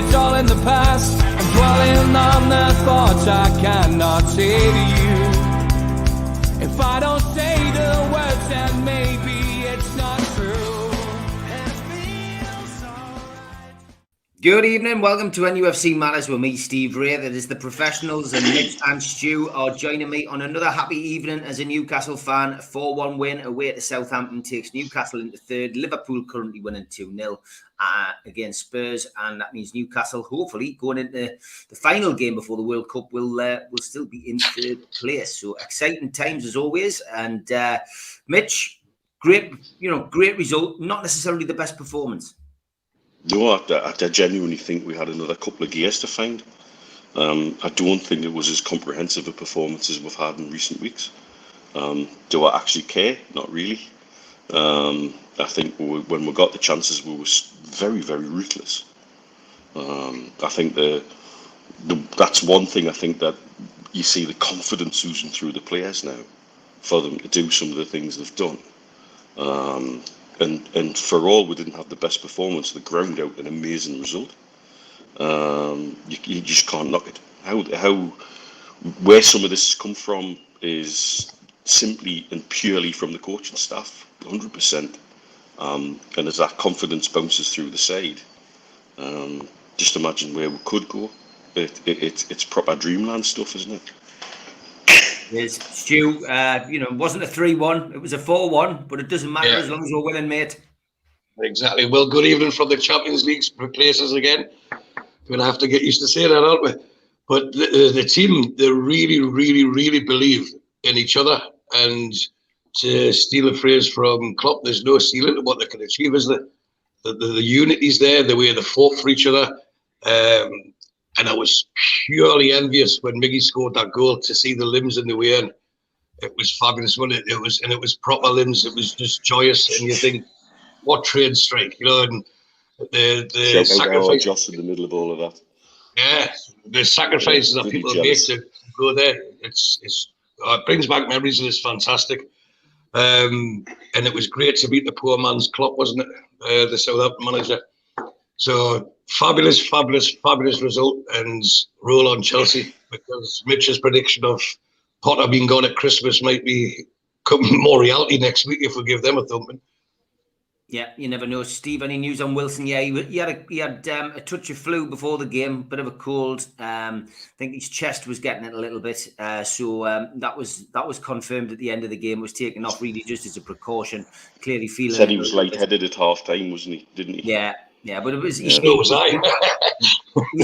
it's all in the past. I'm dwelling on the thoughts I cannot say to you. If I don't say the words, then maybe it's not true. It feels alright. Good evening, welcome to NUFC Matters with me, Steve Wraith. It is the professionals, and Mitch and Stu are joining me on another happy evening as a Newcastle fan. 4-1 win away to Southampton takes Newcastle into third. Liverpool currently winning 2-0 against Spurs, and that means Newcastle, hopefully, going into the final game before the World Cup, will still be in third place. So exciting times as always. And Mitch, great result. Not necessarily the best performance. No, I genuinely think we had another couple of gears to find. I don't think it was as comprehensive a performance as we've had in recent weeks. Do I actually care? Not really. I think when we got the chances, we were very, very ruthless. I think that's one thing. I think that you see the confidence oozing through the players now for them to do some of the things they've done. And for all we didn't have the best performance, the ground out an amazing result. You just can't knock it. Where some of this has come from is simply and purely from the coaching staff, 100%. And as that confidence bounces through the side, just imagine where we could go. It's proper dreamland stuff, isn't it? Yes, Stu, it wasn't a 3-1, it was a 4-1, but it doesn't matter as long as we're winning, mate. Exactly. Well, good evening from the Champions League places again. We're going to have to get used to saying that, aren't we? But the team, they really, really, really believe in each other. And to steal a phrase from Klopp, there's no ceiling to what they can achieve, is there? The unity's there, the way they fought for each other. And I was purely envious when Miggy scored that goal to see the limbs in the way in. It was fabulous, wasn't it? It was proper limbs. It was just joyous, and you think, what trade strike, And the sacrifice just in the middle of all of that. Yeah, the sacrifices that people make to go there. It brings back memories, and it's fantastic. And it was great to beat the poor man's Klopp, wasn't it? The Southampton manager. So fabulous, fabulous, fabulous result, and roll on Chelsea, because Mitch's prediction of Potter being gone at Christmas might be more reality next week if we give them a thumping. Yeah, you never know. Steve, any news on Wilson? Yeah, he had a touch of flu before the game, bit of a cold. I think his chest was getting it a little bit. So that was confirmed at the end of the game. Was taken off really just as a precaution. Clearly feeling. Said he was lightheaded at half time, wasn't he? Didn't he? Yeah, but it was. He's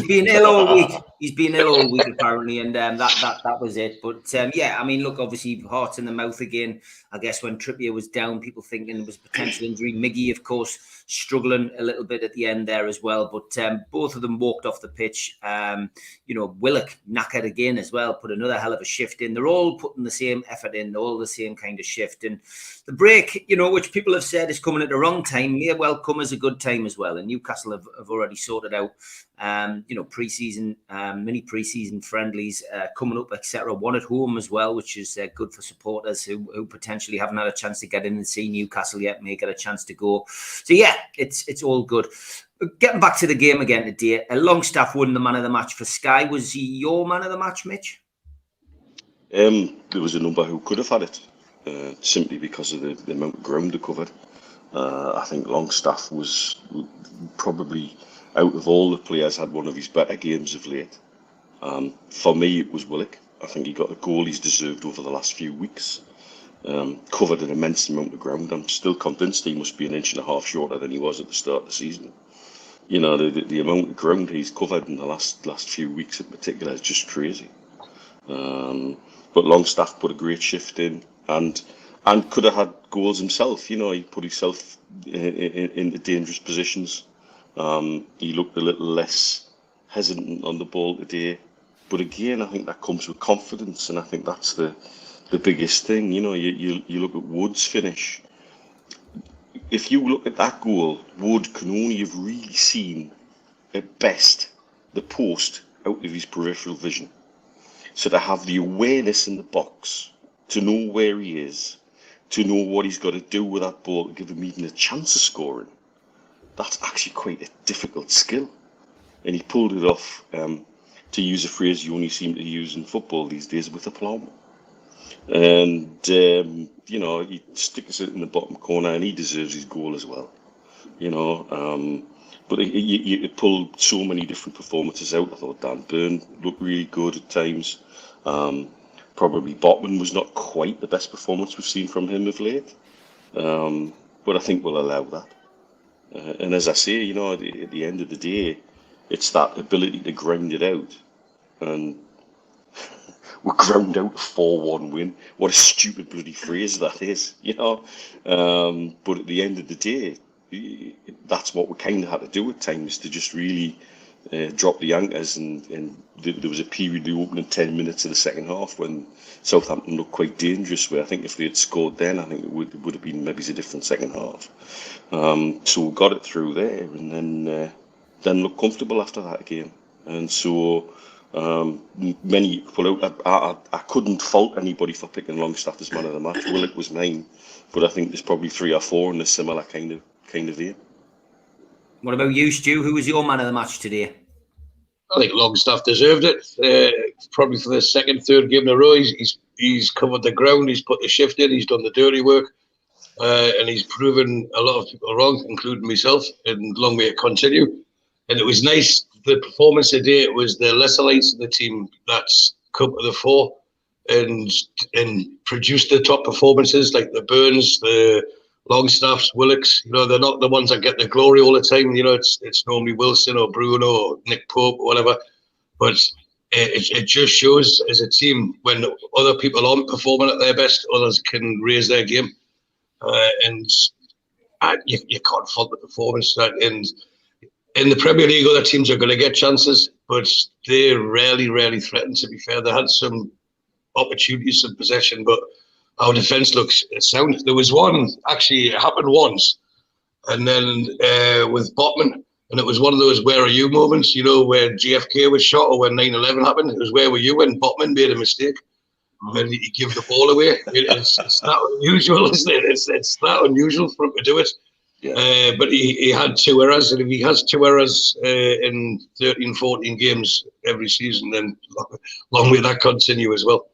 been ill all week. He's been ill all week apparently, and that was it. But I mean, look, obviously hearts in the mouth again. I guess when Trippier was down, people thinking it was a potential injury. Miggy, of course, struggling a little bit at the end there as well. But both of them walked off the pitch. Willock knackered again as well, put another hell of a shift in. They're all putting the same effort in, all the same kind of shift. And the break, which people have said is coming at the wrong time, may well come as a good time as well. And Newcastle have already sorted out, pre-season, mini pre-season friendlies coming up, etc. One at home as well, which is good for supporters who potentially haven't had a chance to get in and see Newcastle yet, may get a chance to go. So yeah, it's all good. Getting back to the game again today, Longstaff won the man of the match for Sky. Was he your man of the match, Mitch? There was a number who could have had it, simply because of the amount of ground they covered. I think Longstaff was probably, out of all the players, had one of his better games of late. For me, it was Willock. I think he got the goal he's deserved over the last few weeks. Covered an immense amount of ground. I'm still convinced he must be an inch and a half shorter than he was at the start of the season. The amount of ground he's covered in the last few weeks in particular is just crazy. But Longstaff put a great shift in and could have had goals himself. He put himself into dangerous positions. He looked a little less hesitant on the ball today. But again, I think that comes with confidence, and I think that's the biggest thing. You look at Wood's finish. If you look at that goal, Wood can only have really seen, at best, the post out of his peripheral vision. So to have the awareness in the box, to know where he is, to know what he's got to do with that ball to give him even a chance of scoring, that's actually quite a difficult skill. and he pulled it off. To use a phrase you only seem to use in football these days, with aplomb. And you know, he sticks it in the bottom corner, and he deserves his goal as well. You know, but it pulled so many different performances out. I thought Dan Burn looked really good at times. Probably Botman was not quite the best performance we've seen from him of late, but I think we'll allow that. And as I say, you know, at the end of the day, it's that ability to grind it out. And we ground out a 4-1 win. What a stupid bloody phrase that is, you know. But at the end of the day, that's what we kind of had to do at times, to just really drop the anchors. And there was a period, the opening 10 minutes of the second half, when Southampton looked quite dangerous, where I think if they had scored then, I think it would have been maybe a different second half. So we got it through there, and then looked comfortable after that again. And so many pull out. I couldn't fault anybody for picking Longstaff as man of the match. Willock was mine, but I think there's probably 3 or 4 in a similar kind of vein. What about you, Stu? Who was your man of the match today? I think Longstaff deserved it. Probably for the second, third game in a row, he's covered the ground. He's put the shift in. He's done the dirty work, and he's proven a lot of people wrong, including myself. And long may it continue. And it was nice. The performance today, it was the lesser lights of the team that's come to the fore and produced the top performances, like the Burns, the Longstaffs, Willocks. You know, they're not the ones that get the glory all the time. You know, it's normally Wilson or Bruno or Nick Pope or whatever. But it just shows as a team, when other people aren't performing at their best, others can raise their game. And you can't fault the performance. And in the Premier League, other teams are going to get chances, but they rarely threaten, to be fair. They had some opportunities, some possession, but our defence looks sound. There was one, actually, it happened once, and then with Botman, and it was one of those where are you moments, you know, where GFK was shot or when 9/11 happened. It was where were you when Botman made a mistake and he gave the ball away. It's that unusual, isn't it? It's that unusual for him to do it. Yeah. But he had 2 errors, and if he has 2 errors in 13, 14 games every season, then long may that continue as well.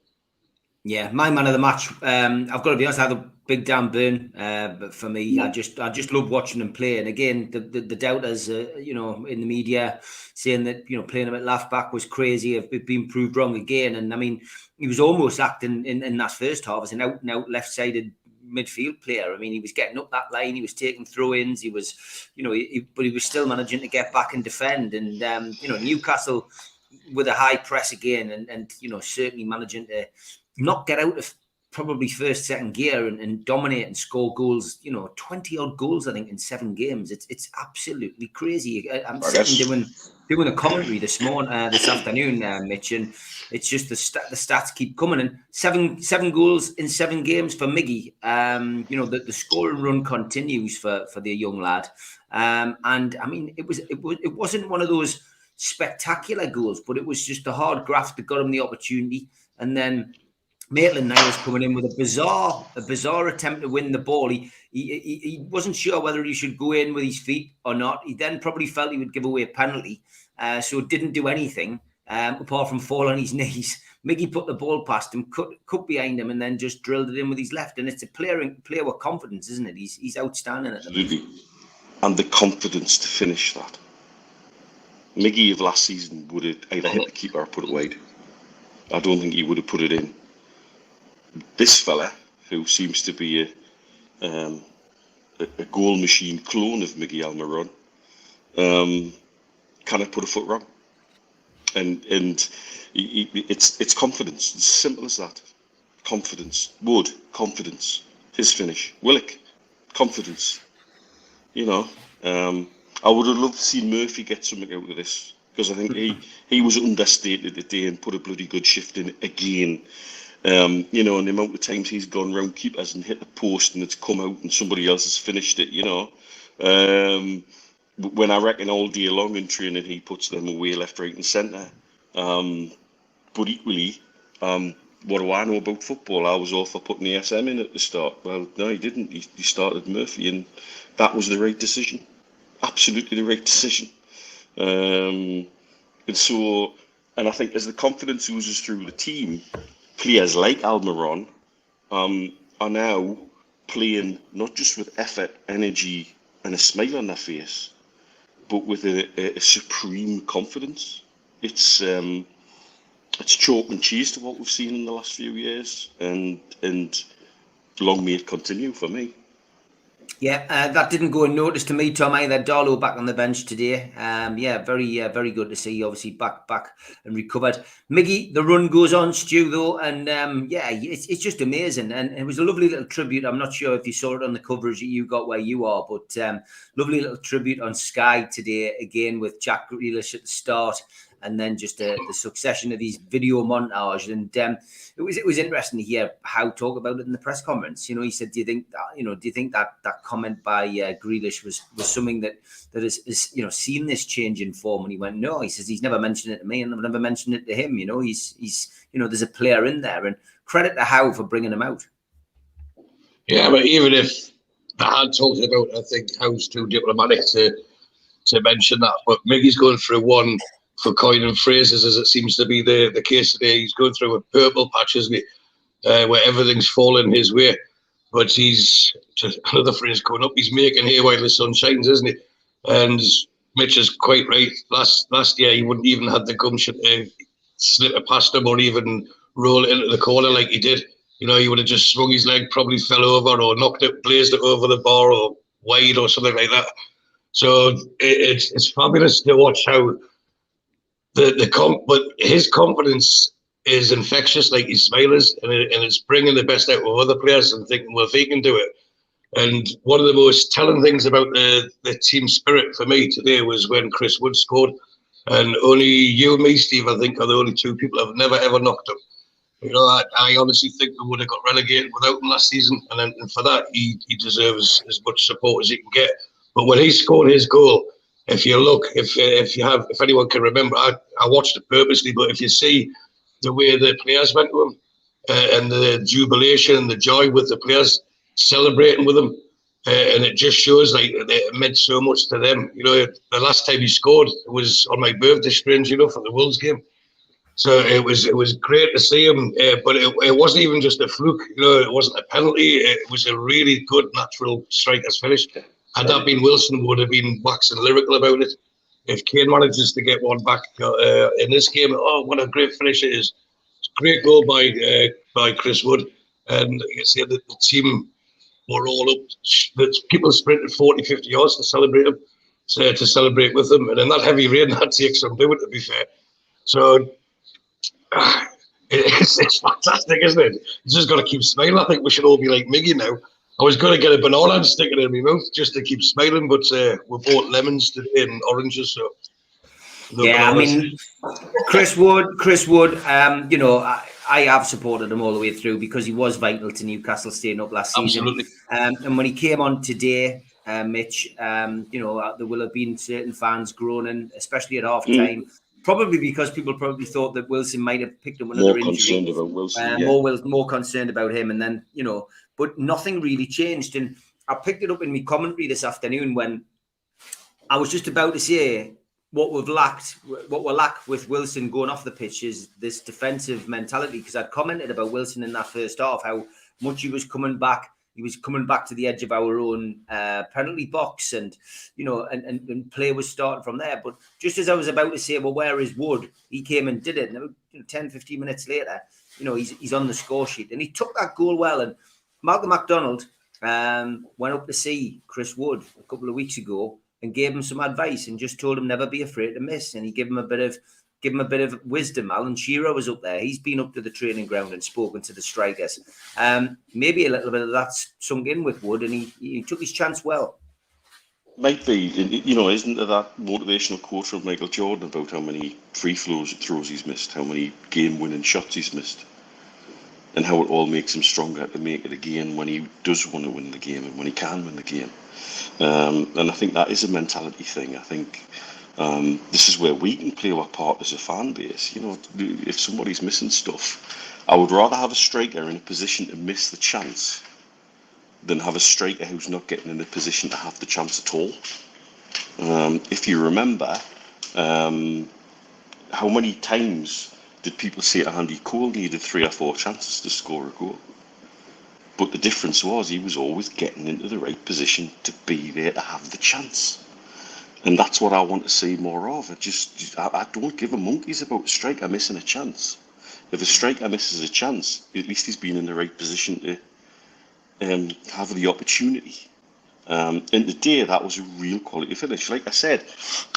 Yeah, my man of the match. I've got to be honest, I had a big Dan Burn. But for me, I just love watching him play. And again, the doubters, you know, in the media saying that, you know, playing him at left back was crazy. Have been proved wrong again. And I mean, he was almost acting in that first half as an out and out left-sided midfield player. I mean, he was getting up that line, he was taking throw-ins, he was, you know, but he was still managing to get back and defend. And you know, Newcastle with a high press again, and you know, certainly managing to not get out of probably first, second gear and dominate and score goals. You know, 20 odd goals, I think, in 7 games. It's absolutely crazy. I'm sitting doing a commentary this afternoon, Mitch, and it's just the stats keep coming. And seven goals in 7 games for Miggy. You know, the scoring run continues for the young lad. And I mean, it wasn't one of those spectacular goals, but it was just a hard graft that got him the opportunity. And then Maitland-Niles coming in with a bizarre attempt to win the ball. He wasn't sure whether he should go in with his feet or not. He then probably felt he would give away a penalty, so didn't do anything apart from fall on his knees. Miggy put the ball past him, cut behind him, and then just drilled it in with his left. And it's a player with confidence, isn't it? He's outstanding at the moment. Absolutely. And the confidence to finish that. Miggy of last season would have either hit the keeper or put it wide. I don't think he would have put it in. This fella, who seems to be a goal machine clone of Miggy Almiron, cannot put a foot wrong. And it's confidence. It's as simple as that. Confidence. Wood, confidence. His finish. Willock, confidence. You know, I would have loved to see Murphy get something out of this, because I think he was understated today and put a bloody good shift in again. You know, and the amount of times he's gone round keepers and hit the post and it's come out and somebody else has finished it, you know. When I reckon all day long in training he puts them away left, right and centre. But equally, what do I know about football? I was all for putting the SM in at the start. Well, no, he didn't. He started Murphy, and that was the right decision. Absolutely the right decision. And so, and I think as the confidence oozes through the team, players like Almiron are now playing not just with effort, energy, and a smile on their face, but with a supreme confidence. It's chalk and cheese to what we've seen in the last few years, and long may it continue for me. Yeah, that didn't go unnoticed to me, Tom, either. Darlow back on the bench today. Very good to see. Obviously back and recovered. Miggy, the run goes on, Stu, though, and it's just amazing. And it was a lovely little tribute. I'm not sure if you saw it on the coverage that you got where you are, but lovely little tribute on Sky today, again with Jack Grealish at the start, and then just the succession of these video montage. And it was interesting to hear Howe talk about it in the press conference. You know, he said, "Do you think that comment by Grealish was something that is seen this change in form?" And he went, "No." He says he's never mentioned it to me, and I've never mentioned it to him. You know, he's there's a player in there, and credit to Howe for bringing him out. Yeah, but even if I had talked about, I think Howe's too diplomatic to mention that. But Miggy's going through one for coining phrases, as it seems to be the case today. He's going through a purple patch, isn't he? Where everything's falling his way. But he's, just another phrase coming up, he's making hay while the sun shines, isn't he? And Mitch is quite right. Last year, he wouldn't even have the gumption to slip it past him or even roll it into the corner like he did. You know, he would have just swung his leg, probably fell over or knocked it, blazed it over the bar or wide or something like that. So it's fabulous to watch how but his confidence is infectious, like his smile is, and it's bringing the best out of other players and thinking, well, if he can do it. And one of the most telling things about the team spirit for me today was when Chris Wood scored, and only you and me, Steve, I think, are the only two people who have never ever knocked him. You know, I honestly think we would have got relegated without him last season, and for that he deserves as much support as he can get. But when he scored his goal, if you look, if anyone can remember, I watched it purposely, but if you see the way the players went to him and the jubilation and the joy with the players celebrating with him, and it just shows like it meant so much to them. You know, the last time he scored was on my birthday, strange enough, at the Wolves game. So it was great to see him, but it wasn't even just a fluke. You know, it wasn't a penalty. It was a really good natural striker's finish. Had that been Wilson, would have been waxing lyrical about it. If Kane manages to get one back in this game, oh, what a great finish it is. It's a great goal by Chris Wood. And you see the team were all up. The people sprinted 40, 50 yards to celebrate him, to celebrate with him. And in that heavy rain, that takes some doing, to be fair. So it's fantastic, isn't it? You just got to keep smiling. I think we should all be like Miggy now. I was going to get a banana and stick it in my mouth just to keep smiling, but we bought lemons today and oranges, so no yeah, bananas. I mean, Chris Wood. You know, I have supported him all the way through because he was vital to Newcastle staying up last season. Absolutely. And when he came on today, Mitch, you know, there will have been certain fans groaning, especially at half time. Probably because people probably thought that Wilson might have picked up another injury. More concerned about Wilson, more concerned about him, and then but nothing really changed. And I picked it up in my commentary this afternoon when I was just about to say what we lack with Wilson going off the pitch is this defensive mentality, because I'd commented about Wilson in that first half, how much he was coming back. He was coming back to the edge of our own penalty box, and and play was starting from there. But just as I was about to say, well, where is Wood? He came and did it. And 10, 15 minutes later, he's on the score sheet, and he took that goal well. And Malcolm MacDonald went up to see Chris Wood a couple of weeks ago and gave him some advice and just told him never be afraid to miss. And he gave him a bit of wisdom. Alan Shearer was up there. He's been up to the training ground and spoken to the strikers. Maybe a little bit of that's sunk in with Wood, and he took his chance well. Might be, isn't there that motivational quote from Michael Jordan about how many free throws he's missed, how many game-winning shots he's missed, and how it all makes him stronger to make it again when he does want to win the game and when he can win the game. And I think that is a mentality thing. I think this is where we can play our part as a fan base. If somebody's missing stuff, I would rather have a striker in a position to miss the chance than have a striker who's not getting in a position to have the chance at all. If you remember, How many times did people say Andy Cole needed 3 or 4 chances to score a goal? But the difference was he was always getting into the right position to be there to have the chance. And that's what I want to see more of. I don't give a monkeys about a striker missing a chance. If a striker misses a chance, at least he's been in the right position to have the opportunity. And today, that was a real quality finish. Like I said,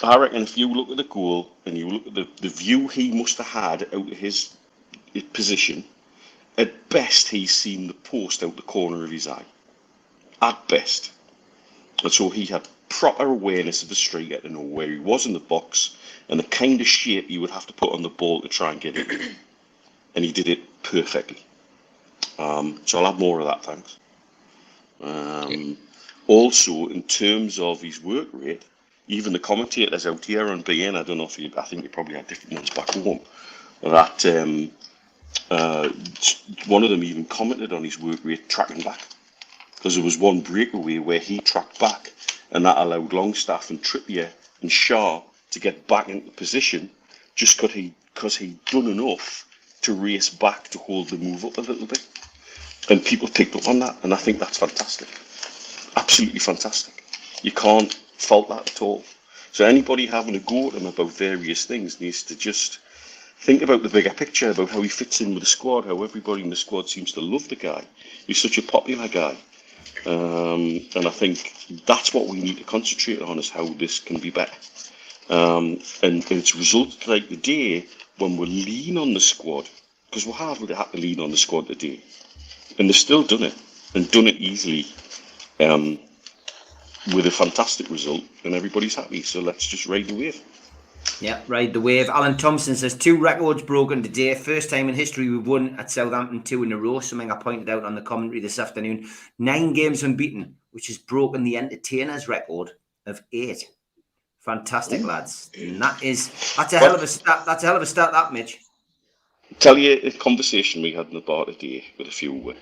I reckon if you look at the goal and you look at the view he must have had out of his position, at best he's seen the post out the corner of his eye. At best. And so he had proper awareness of the striker to know where he was in the box and the kind of shape he would have to put on the ball to try and get it. And he did it perfectly. So I'll have more of that, thanks. Also, in terms of his work rate, even the commentators out here on BN, I don't know if I think you probably had different ones back home, that one of them even commented on his work rate tracking back. Because there was one breakaway where he tracked back and that allowed Longstaff and Trippier and Shaw to get back into position just because he'd done enough to race back to hold the move up a little bit. And people picked up on that, and I think that's fantastic. Absolutely fantastic. You can't fault that at all. So anybody having a go at him about various things needs to just think about the bigger picture, about how he fits in with the squad, how everybody in the squad seems to love the guy. He's such a popular guy. And I think that's what we need to concentrate on, is how this can be better. And it's resulted like today when we lean on the squad, because we have had to lean on the squad today. And they've still done it, and done it easily, with a fantastic result, and everybody's happy. So let's just ride the wave. Yeah, ride the wave. Alan Thompson says 2 records broken today. First time in history we've won at Southampton 2 in a row. Something I pointed out on the commentary this afternoon. 9 games unbeaten, which has broken the Entertainers record of 8. Fantastic, lads. And that's a hell of a start. That's a hell of a start, that, Mitch. Tell you a conversation we had in the bar today with a few.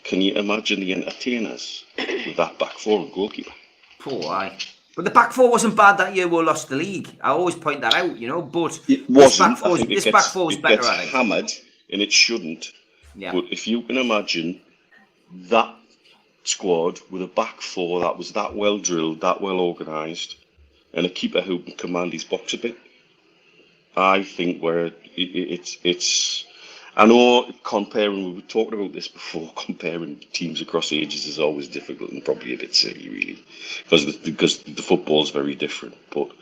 Can you imagine the Entertainers with that back 4 and goalkeeper? Poor aye. But the back 4 wasn't bad that year we lost the league. I always point that out, But it wasn't. This back four is better, I think. Hammered, and it shouldn't. Yeah. But if you can imagine that squad with a back 4 that was that well drilled, that well organised, and a keeper who can command his box a bit, I think it's. I know comparing, we were talking about this before, comparing teams across ages is always difficult and probably a bit silly, really, because the football's very different. But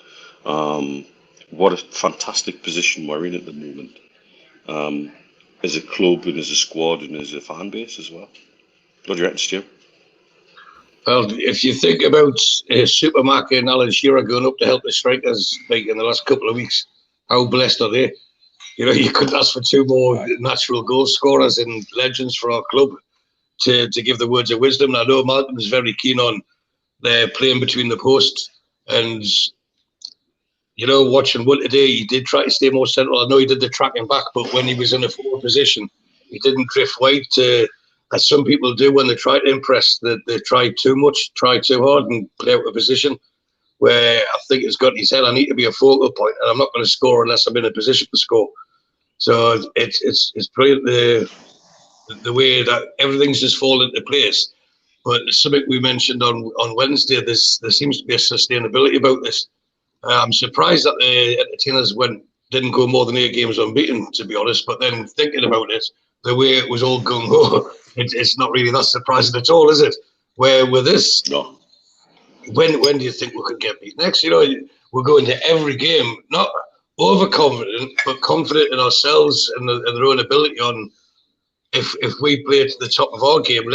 what a fantastic position we're in at the moment, as a club and as a squad and as a fan base as well. What do you reckon, Stu? Well, if you think about Supermarket and Alan Shearer going up to help the strikers like in the last couple of weeks, how blessed are they? You couldn't ask for 2 more natural goal scorers and legends for our club to give the words of wisdom. I know Malcolm's very keen on their playing between the posts, and watching Wood today, he did try to stay more central. I know he did the tracking back, but when he was in a forward position, he didn't drift wide as some people do when they try to impress. That they try too much, try too hard, and play out of position. Where I think it's got in his head, I need to be a focal point, and I'm not going to score unless I'm in a position to score. So it's brilliant the way that everything's just fallen into place. But something we mentioned on Wednesday, there seems to be a sustainability about this. I'm surprised that the Entertainers didn't go more than 8 games unbeaten, to be honest. But then thinking about it, the way it was all gung ho, it's not really that surprising at all, is it? Where with this, No. When do you think we could get beat next? We're going to every game, not overconfident, but confident in ourselves and their own ability on if we play to the top of our game,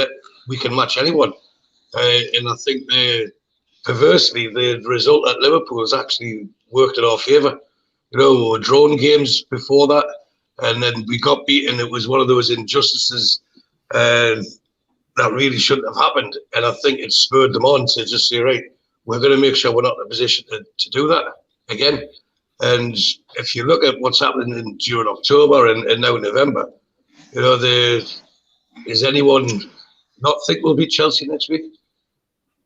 we can match anyone. And I think perversely, the result at Liverpool has actually worked in our favour. We were drawn games before that, and then we got beaten. It was one of those injustices that really shouldn't have happened. And I think it spurred them on to just say, right, we're going to make sure we're not in a position to do that again. And if you look at what's happening during October and now November, is anyone not think we'll beat Chelsea next week?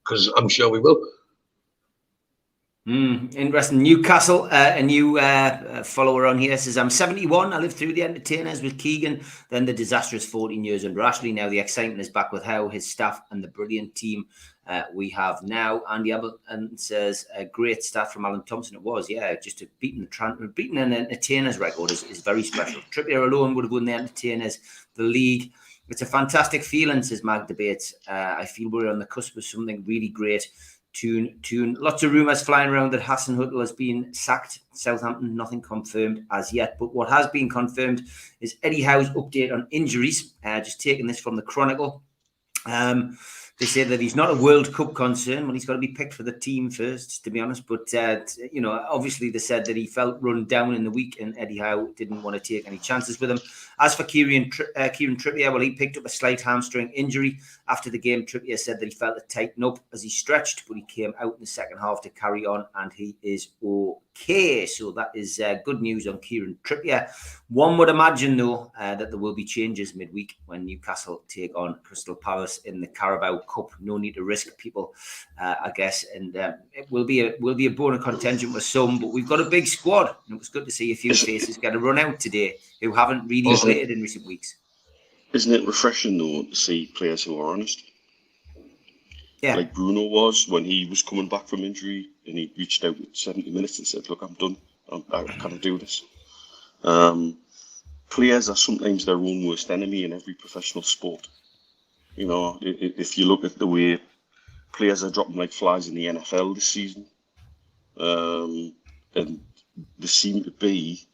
Because I'm sure we will. Interesting. Newcastle, a new follower on here says, I'm 71. I lived through the entertainers with Keegan, then the disastrous 14 years under Ashley. Now the excitement is back with Howe, his staff, and the brilliant team we have now. Andy Hamilton says, a great stat from Alan Thompson. It was, yeah, just beating an entertainers record is very special. Trippier alone would have won the entertainers, the league. It's a fantastic feeling, says Mag Debates. I feel we're on the cusp of something really great. Tune. Lots of rumours flying around that Hasenhüttl has been sacked. Southampton, nothing confirmed as yet. But what has been confirmed is Eddie Howe's update on injuries. Just taking this from the Chronicle. They say that he's not a World Cup concern. Well, he's got to be picked for the team first, to be honest. But, obviously they said that he felt run down in the week and Eddie Howe didn't want to take any chances with him. As for Kieran Trippier, well, he picked up a slight hamstring injury. After the game, Trippier said that he felt it tighten up as he stretched, but he came out in the second half to carry on and he is okay. So that is good news on Kieran Trippier. One would imagine, though, that there will be changes midweek when Newcastle take on Crystal Palace in the Carabao Cup. No need to risk people, I guess, and it will be a bone of contention with some. But we've got a big squad, and it was good to see a few faces get a run out today who haven't really played in recent weeks. Isn't it refreshing though to see players who are honest? Yeah, like Bruno was when he was coming back from injury, and he reached out at 70 minutes and said, "Look, I'm done. I can't do this." Players are sometimes their own worst enemy in every professional sport. You know, if you look at the way players are dropping like flies in the NFL this season, and they seem to be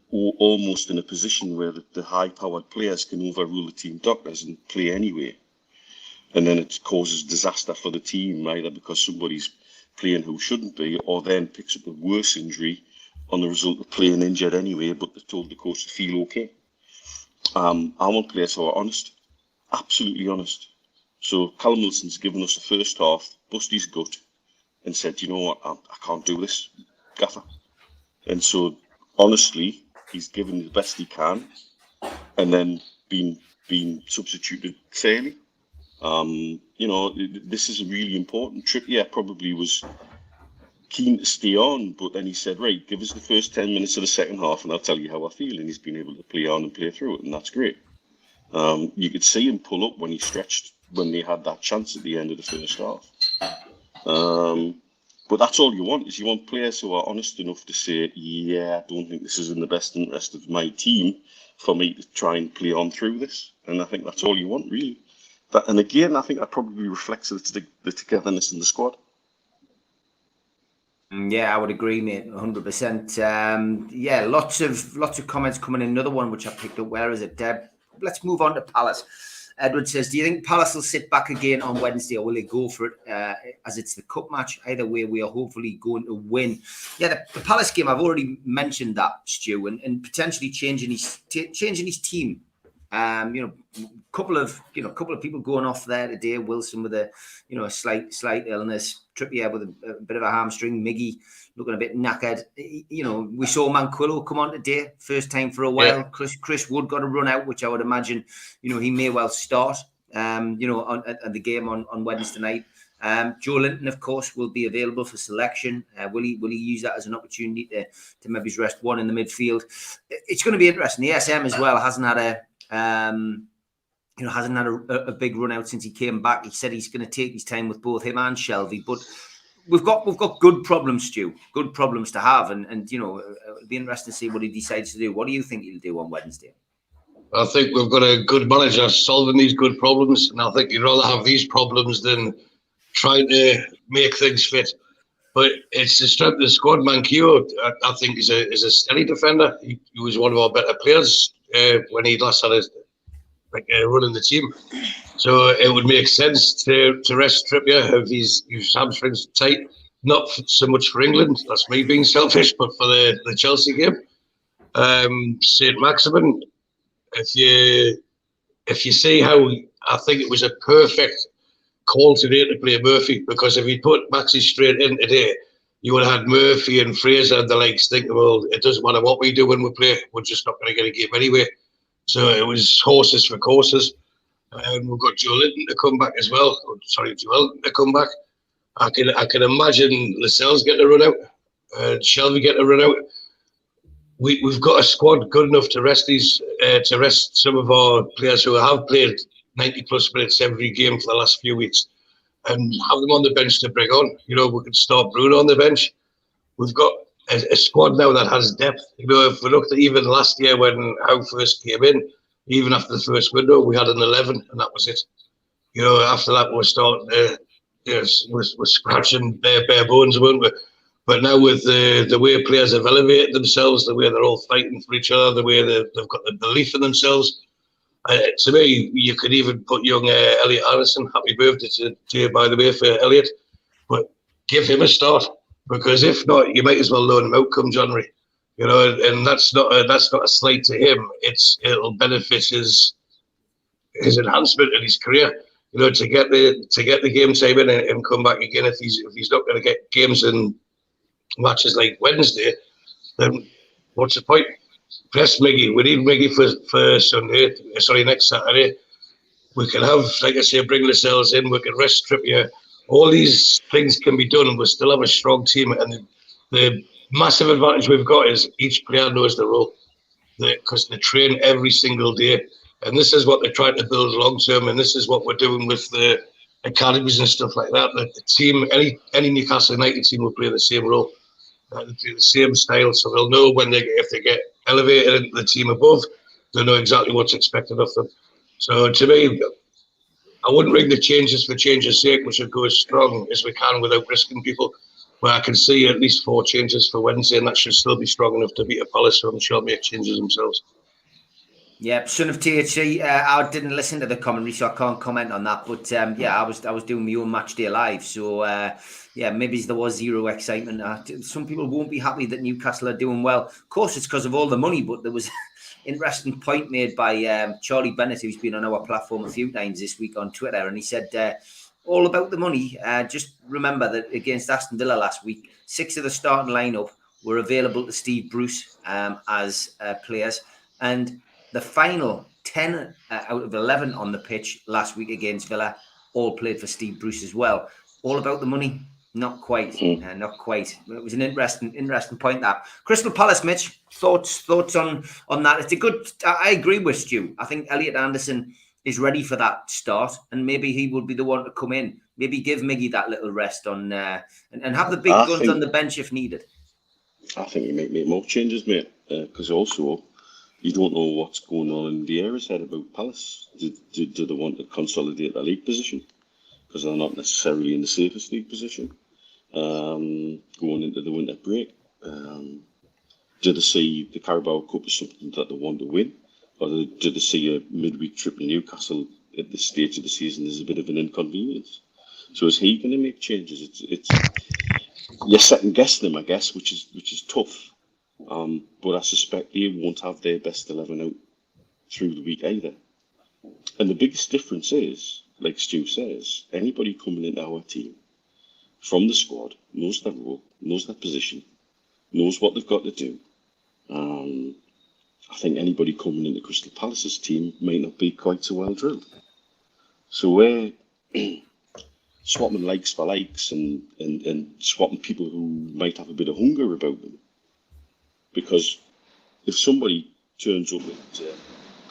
almost in a position where the high-powered players can overrule the team doctors and play anyway. And then it causes disaster for the team, either because somebody's playing who shouldn't be, or then picks up a worse injury on the result of playing injured anyway, but they told the coach to feel okay. I want players who are honest, absolutely honest. So Callum Wilson's given us the first half, bust his gut, and said, "You know what, I can't do this, gaffer." And so, honestly, he's given the best he can, and then been substituted fairly. This is really important. Trippier probably was keen to stay on, but then he said, "Right, give us the first 10 minutes of the second half and I'll tell you how I feel." And he's been able to play on and play through it, and that's great. You could see him pull up when he stretched, when they had that chance at the end of the first half. But that's all you want, is you want players who are honest enough to say, "Yeah, I don't think this is in the best interest of my team for me to try and play on through this." And I think that's all you want, really. And again, I think that probably reflects the togetherness in the squad. Yeah, I would agree, mate, 100%. Lots of comments coming in. Another one which I picked up. Where is it, Deb? Let's move on to Palace. Edward says, "Do you think Palace will sit back again on Wednesday, or will they go for it as it's the cup match? Either way, we are hopefully going to win." Yeah, the Palace game, I've already mentioned that, Stu, and potentially changing his team. Couple of people going off there today. Wilson with a slight illness. Trippier with a bit of a hamstring. Miggy looking a bit knackered. We saw Manquillo come on today, first time for a while. Yeah. Chris Wood got a run out, which I would imagine, he may well start. At the game on Wednesday night. Joe Linton, of course, will be available for selection. Will he use that as an opportunity to maybe rest one in the midfield? It's going to be interesting. The SM as well hasn't had a big run out since he came back. He said he's going to take his time with both him and Shelvey, but we've got good problems, Stu. Good problems to have, and it'll be interesting to see what he decides to do. What do you think he'll do on Wednesday? I think we've got a good manager solving these good problems, and I think you'd rather have these problems than trying to make things fit. But it's the strength of the squad. Manquillo, I think, is a steady defender. He was one of our better players when he last had a run in the team. So it would make sense to rest Trippier if his hamstrings tight. Not so much for England, that's me being selfish, but for the Chelsea game. St. Maximin, if you see how, I think it was a perfect call today to play Murphy, because if he put Maxi straight in today, you would have had Murphy and Fraser and the likes thinking, well, it doesn't matter what we do when we play, we're just not going to get a game anyway. So it was horses for courses. We've got Joe Linton to come back as well. Joel to come back. I can imagine Lascelles getting a run out, Shelby getting a run out. We've got a squad good enough to rest some of our players who have played 90+ minutes every game for the last few weeks, and have them on the bench to bring on. You know, we could start Bruno on the bench. We've got a squad now that has depth. You know, if we looked at even last year when Howe first came in, even after the first window, we had an 11, and that was it. You know, after that, we're starting we're scratching bare bones, weren't we? But now with the way players have elevated themselves, the way they're all fighting for each other, the way they've got the belief in themselves, to me, you could even put young Elliot Anderson, happy birthday to you, by the way, for Elliot, but give him a start, because if not, you might as well loan him out come January. You know, and that's not a slight to him. It'll benefit his enhancement in his career. You know, to get the game time in and come back again. If he's not going to get games in matches like Wednesday, then what's the point? Press Miggy. We need Miggy for Sunday. Sorry, next Saturday. We can have, like I say, bring Lascelles in. We can rest Trippier. All these things can be done, and we still have a strong team. And the massive advantage we've got is each player knows the role, because they train every single day. And this is what they're trying to build long term, and this is what we're doing with the academies and stuff like that. That the team, any Newcastle United team will play the same role, they play the same style, so they'll know if they get elevated into the team above, they'll know exactly what's expected of them. So to me, I wouldn't ring the changes for change's sake. We should go as strong as we can without risking people. But I can see at least 4 changes for Wednesday, and that should still be strong enough to beat a Palace, so I'm sure they'll make changes themselves. Yeah, son of THC. I didn't listen to the commentary, so I can't comment on that. But yeah, I was doing my own match day live, so yeah, maybe there was zero excitement. Some people won't be happy that Newcastle are doing well. Of course, it's because of all the money, but there was an interesting point made by Charlie Bennett, who's been on our platform a few times this week on Twitter, and he said all about the money. Just remember that against Aston Villa last week, 6 of the starting lineup were available to Steve Bruce as players, and the final 10 out of 11 on the pitch last week against Villa all played for Steve Bruce as well. All about the money? Not quite. Not quite. It was an interesting point, that. Crystal Palace, Mitch, thoughts on that? It's a good... I agree with Stu. I think Elliot Anderson is ready for that start, and maybe he will be the one to come in. Maybe give Miggy that little rest on and have the big guns on the bench if needed. I think you might make more changes, mate, because also... you don't know what's going on in Vieira's head about Palace. Do they want to consolidate the league position? Because they're not necessarily in the safest league position going into the winter break. Do they see the Carabao Cup as something that they want to win? Or do they see a midweek trip to Newcastle at this stage of the season as a bit of an inconvenience? So is he going to make changes? It's you're second guessing them, I guess, which is tough. But I suspect they won't have their best 11 out through the week either. And the biggest difference is, like Stu says, anybody coming into our team from the squad knows their role, knows their position, knows what they've got to do. I think anybody coming into Crystal Palace's team might not be quite so well drilled. So we're swapping likes for likes and swapping people who might have a bit of hunger about them. Because if somebody turns up with,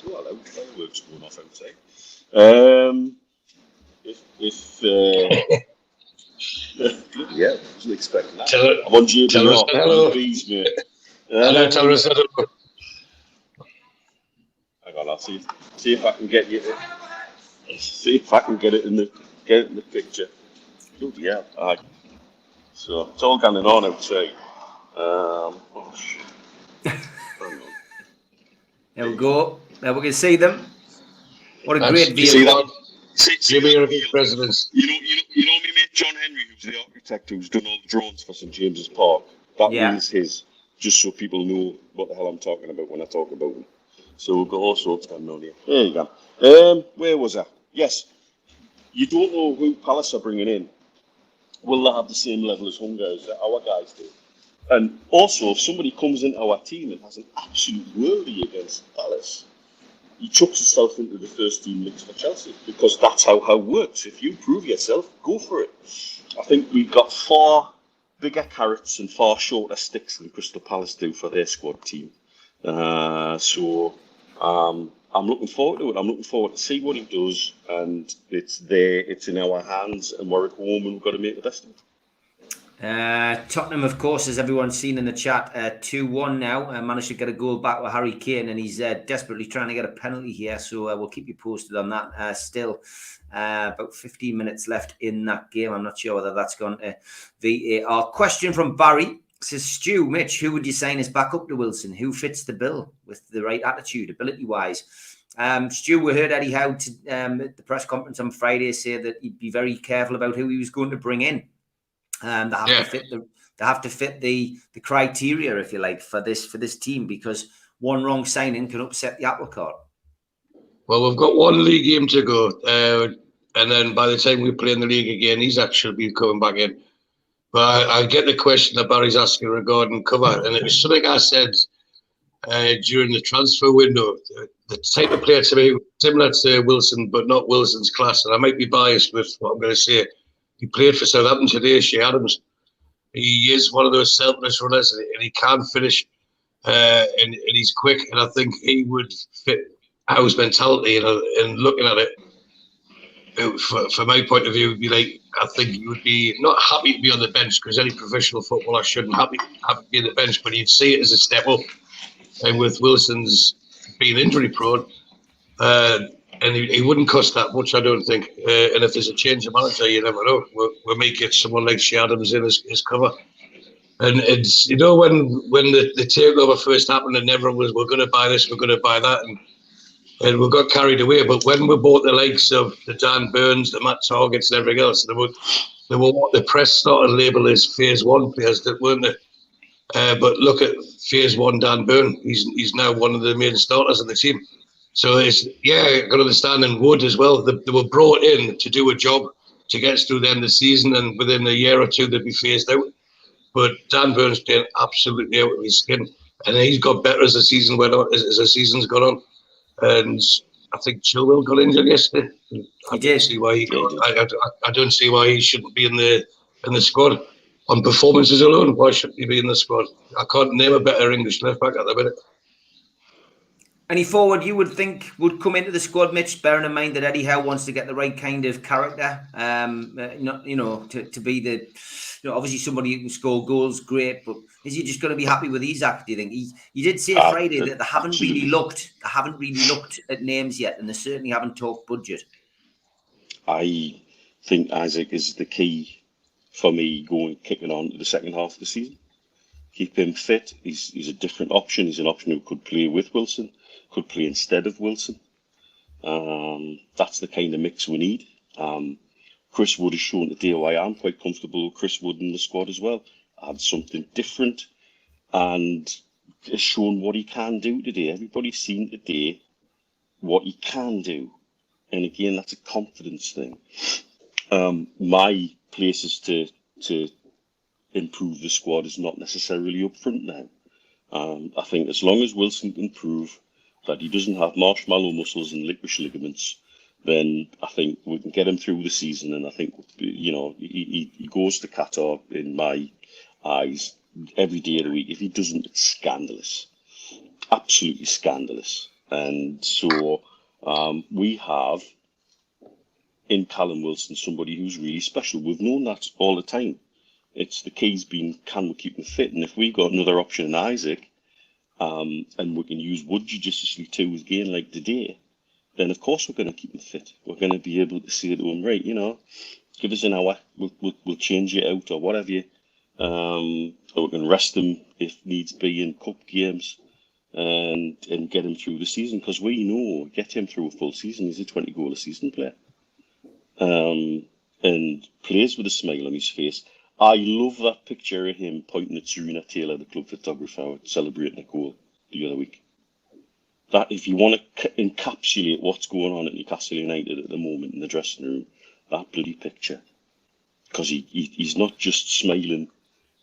hello, fireworks going off outside. Yeah, wasn't expecting that. I'm on hello. Bees, mate. Hello, tell us hello. Hang on, I'll see if I can get you. See if I can get it in the picture. Bloody hell! Aye. So it's all going on outside. Oh shit. There we go. Now we can see them. What a great view. See that? Jimmy presidents. You know me mate John Henry, who's the architect who's done all the drawings for St James's Park. That is his, just so people know what the hell I'm talking about when I talk about him. So we've got all sorts going on here. There you go. Where was I? Yes. You don't know who Palace are bringing in. Will they have the same level of hunger as our guys do? And also, if somebody comes into our team and has an absolute worldie against Palace, he chucks himself into the first team mix for Chelsea because that's how it works. If you prove yourself, go for it. I think we've got far bigger carrots and far shorter sticks than Crystal Palace do for their squad team. So I'm looking forward to it. I'm looking forward to see what he does, and it's there, it's in our hands, and we're at home, and we've got to make the best of it. Tottenham, of course, as everyone's seen in the chat, 2-1 now. Managed to get a goal back with Harry Kane, and he's desperately trying to get a penalty here. So we'll keep you posted on that. Still, about 15 minutes left in that game. I'm not sure whether that's gone to VAR. Question from Barry says, Stu, Mitch, who would you sign as backup to Wilson? Who fits the bill with the right attitude, ability-wise? Stu, we heard Eddie Howe at the press conference on Friday say that he'd be very careful about who he was going to bring in. They have to fit the criteria, if you like, for this team, because one wrong signing can upset the apple cart. Well, we've got one league game to go, and then by the time we play in the league again, he's actually be coming back in. But I get the question that Barry's asking regarding cover, and it was something I said during the transfer window. The type of player to me similar to Wilson, but not Wilson's class, and I might be biased with what I'm going to say. He played for Southampton today, Shea Adams. He is one of those selfless runners, and he can finish, and he's quick. And I think he would fit Howe's mentality. And looking at it, from my point of view, would be like, I think he would be not happy to be on the bench, because any professional footballer shouldn't happy to be on the bench, but he'd see it as a step up. And with Wilson's being injury prone, and he wouldn't cost that much, I don't think. And if there's a change of manager, you never know. We may get someone like Shea Adams in as cover. And it's, when the takeover first happened and everyone was, we're going to buy this, we're going to buy that, and we got carried away. But when we bought the likes of the Dan Burns, the Matt Targets, and everything else, they were what the press started label as Phase 1 players, that weren't they? But look at Phase 1 Dan Burn. He's now one of the main starters in the team. So it's, I can understand, and Wood as well. They were brought in to do a job to get us through the end of the season, and within a year or two they'd be phased out. But Dan Burns playing absolutely out of his skin, and he's got better as the season went on, as the season's gone on. And I think Chilwell got injured yesterday. I don't see why I don't see why he shouldn't be in the squad. On performances alone, why shouldn't he be in the squad? I can't name a better English left back at the minute. Any forward you would think would come into the squad, Mitch, bearing in mind that Eddie Howe wants to get the right kind of character, to be the, obviously somebody who can score goals, great, but is he just going to be happy with his act, do you think? He did say Friday that they haven't really looked at names yet, and they certainly haven't talked budget. I think Isaac is the key for me kicking on to the second half of the season. Keep him fit. He's a different option. He's an option who could play with Wilson, could play instead of Wilson. That's the kind of mix we need. Chris Wood has shown today why I'm quite comfortable with Chris Wood in the squad as well. Add something different, and has shown what he can do today. Everybody's seen today what he can do. And again, that's a confidence thing. My place is to improve the squad is not necessarily up front now. I think as long as Wilson can prove that he doesn't have marshmallow muscles and licorice ligaments, then I think we can get him through the season. And I think, he goes to Qatar, in my eyes, every day of the week. If he doesn't, it's scandalous. Absolutely scandalous. And so we have in Callum Wilson somebody who's really special. We've known that all the time. It's the key's been, can we keep him fit? And if we've got another option in Isaac, and we can use Wood judiciously too again, like today, then of course we're going to keep him fit. We're going to be able to say to him, right, give us an hour, we'll change you out or whatever, or we can rest him if needs be in cup games, and get him through the season, because we know, get him through a full season, he's a 20-goal a season player, and plays with a smile on his face. I love that picture of him pointing at Serena Taylor, the club photographer, celebrating a goal the other week. That, if you want to encapsulate what's going on at Newcastle United at the moment in the dressing room, that bloody picture. Because he's not just smiling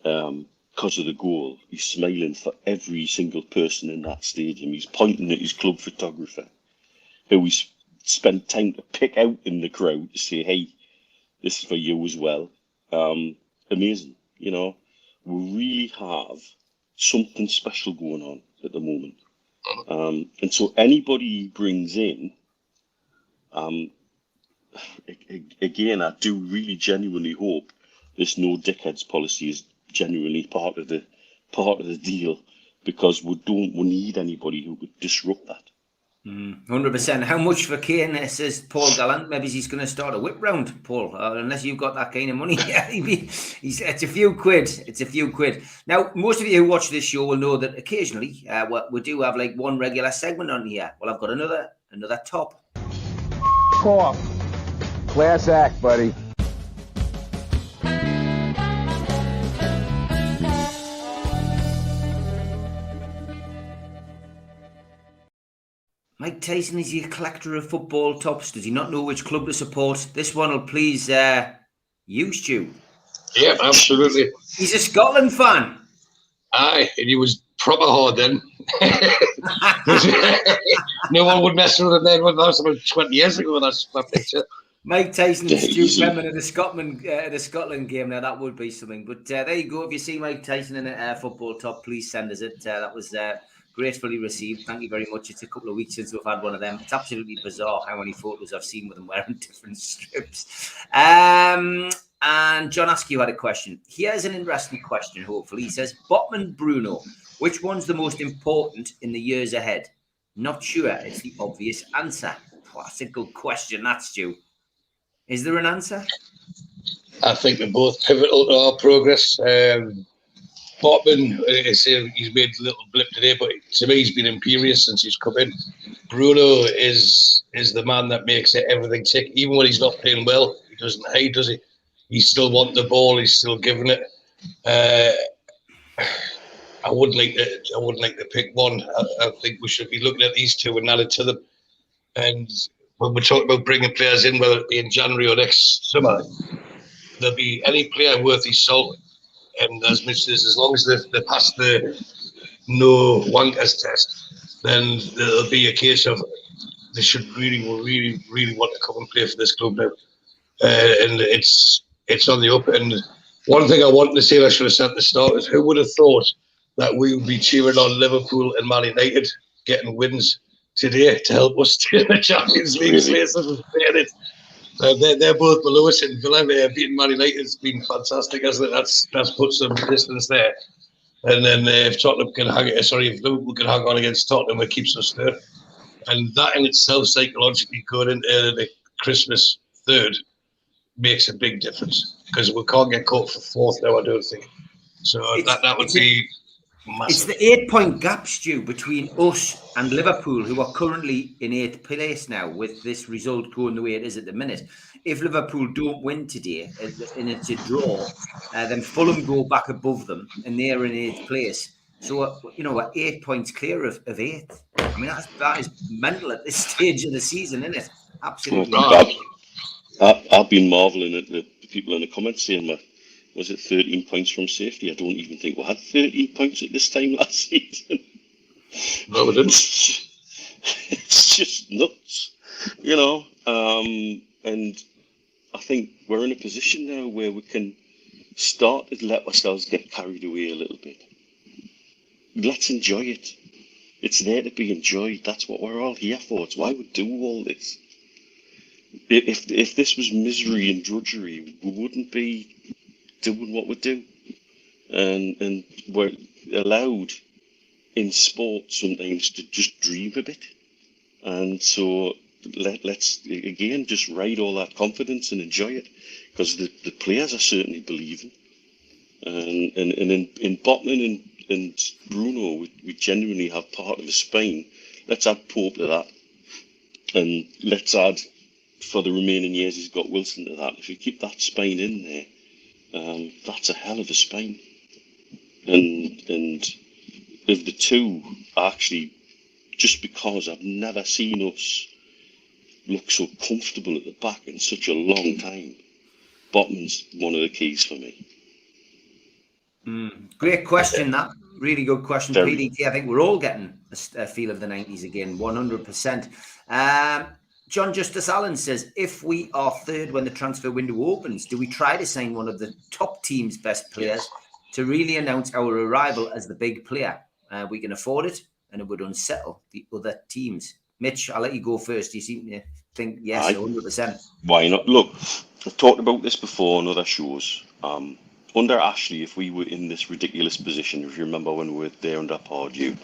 because of the goal. He's smiling for every single person in that stadium. He's pointing at his club photographer. who we spent time to pick out in the crowd to say, hey, this is for you as well. Amazing. You know, we really have something special going on at the moment. And so anybody he brings in, again, I do really genuinely hope this no dickheads policy is genuinely part of the deal, because we need anybody who could disrupt that. 100%. How much for Kane? Says Paul Gallant. Maybe he's going to start a whip round, Paul. Unless you've got that kind of money. It's a few quid. It's a few quid. Now, most of you who watch this show will know that occasionally we do have like one regular segment on here. Well, I've got another top. Paul, class act, buddy. Mike Tyson, is he a collector of football tops? Does he not know which club to support? This one will please you, Stu. Yeah, absolutely. He's a Scotland fan. Aye, and he was proper hard then. No one would mess with him then. That was about 20 years ago, that's my picture. Mike Tyson and Stu Penman at the Scotland game. Now, that would be something. But there you go. If you see Mike Tyson in a football top, please send us it. That was... gratefully received. Thank you very much. It's a couple of weeks since we've had one of them. It's absolutely bizarre how many photos I've seen with them wearing different strips. And John Askew had a question. Here's an interesting question, hopefully. He says, Botman, Bruno, which one's the most important in the years ahead? Not sure. It's the obvious answer. Oh, that's a good question, that, Stu. Is there an answer? I think they're both pivotal to our progress. Botman, he's made a little blip today, but to me, he's been imperious since he's come in. Bruno is the man that makes everything tick. Even when he's not playing well, he doesn't hide, does he? He still wants the ball. He's still giving it. I wouldn't like to pick one. I think we should be looking at these two and added to them. And when we're talking about bringing players in, whether it be in January or next summer, there'll be any player worth his salt. And as Mitch says, as long as they pass the no wankers test, then there'll be a case of they should really want to come and play for this club now. And it's on the up. And one thing I wanted to say, I should have said at the start, is who would have thought that we would be cheering on Liverpool and Man United getting wins today to help us to the Champions League places. They're both below us, and Villa beating Man United has been fantastic, hasn't it? That's put some distance there. And then if Liverpool can hang on against Tottenham, it keeps us there. And that in itself, psychologically, going into the Christmas third makes a big difference, because we can't get caught for fourth now, I don't think. So that would be massive. It's the 8-point gap, Stu, between us and Liverpool, who are currently in 8th place now, with this result going the way it is at the minute. If Liverpool don't win today and it's a draw, then Fulham go back above them and they're in 8th place. So, we're 8 points clear of 8th. I mean, that is mental at this stage of the season, isn't it? Absolutely. I've been marvelling at the people in the comments saying, was it 13 points from safety? I don't even think we had 13 points at this time last season. No, we didn't. It's just nuts, and I think we're in a position now where we can start to let ourselves get carried away a little bit. Let's enjoy it. It's there to be enjoyed. That's what we're all here for. It's why we do all this. If this was misery and drudgery, we wouldn't be doing what we do. And we're allowed in sport sometimes to just dream a bit. And so let's again just ride all that confidence and enjoy it, because the players are certainly believing. And in Botman and Bruno, we genuinely have part of the spine. Let's add Pope to that, and let's add, for the remaining years he's got, Wilson to that. If you keep that spine in there, that's a hell of a spine. And if the two are actually, just because I've never seen us look so comfortable at the back in such a long time, Botman's one of the keys for me. Great question, that. Really good question, PDT. I think we're all getting a feel of the 90s again, 100%. John Justice Allen says, if we are third when the transfer window opens, do we try to sign one of the top team's best players to really announce our arrival as the big player? We can afford it, and it would unsettle the other teams. Mitch, I'll let you go first. You seem to think yes, 100%. Why not? Look, I've talked about this before on other shows. Under Ashley, if we were in this ridiculous position, if you remember when we were there under Pardew,